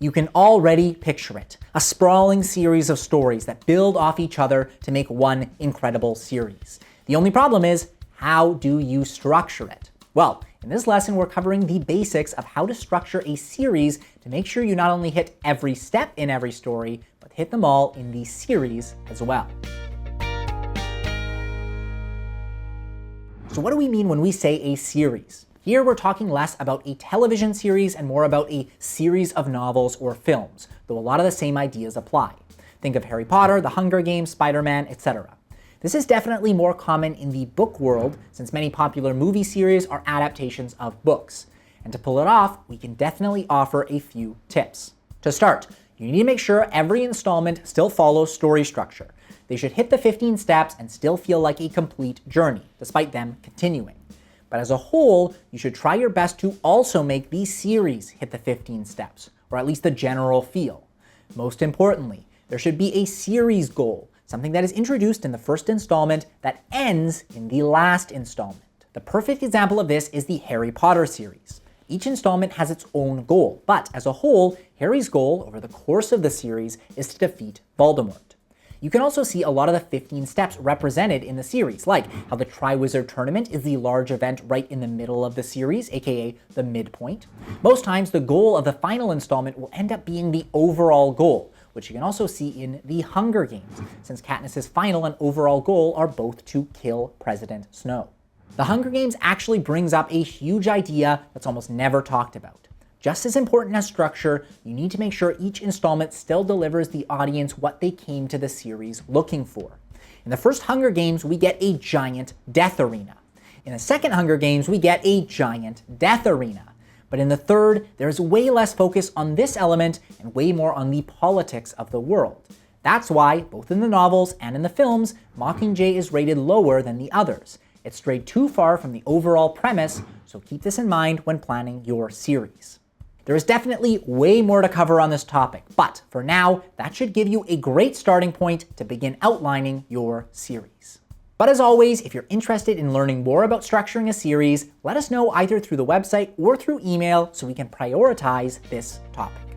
You can already picture it, a sprawling series of stories that build off each other to make one incredible series. The only problem is, how do you structure it? Well, in this lesson, we're covering the basics of how to structure a series to make sure you not only hit every step in every story, but hit them all in the series as well. So what do we mean when we say a series? Here we're talking less about a television series and more about a series of novels or films, though a lot of the same ideas apply. Think of Harry Potter, The Hunger Games, Spider-Man, etc. This is definitely more common in the book world, since many popular movie series are adaptations of books. And to pull it off, we can definitely offer a few tips. To start, you need to make sure every installment still follows story structure. They should hit the 15 steps and still feel like a complete journey, despite them continuing. But as a whole, you should try your best to also make the series hit the 15 steps, or at least the general feel. Most importantly, there should be a series goal, something that is introduced in the first installment that ends in the last installment. The perfect example of this is the Harry Potter series. Each installment has its own goal, but as a whole, Harry's goal over the course of the series is to defeat Voldemort. You can also see a lot of the 15 steps represented in the series, like how the Triwizard Tournament is the large event right in the middle of the series, aka the midpoint. Most times, the goal of the final installment will end up being the overall goal, which you can also see in The Hunger Games, since Katniss's final and overall goal are both to kill President Snow. The Hunger Games actually brings up a huge idea that's almost never talked about. Just as important as structure, you need to make sure each installment still delivers the audience what they came to the series looking for. In the first Hunger Games, we get a giant death arena. In the second Hunger Games, we get a giant death arena. But in the third, there's way less focus on this element and way more on the politics of the world. That's why, both in the novels and in the films, Mockingjay is rated lower than the others. It strayed too far from the overall premise, so keep this in mind when planning your series. There is definitely way more to cover on this topic, but for now, that should give you a great starting point to begin outlining your series. But as always, if you're interested in learning more about structuring a series, let us know either through the website or through email so we can prioritize this topic.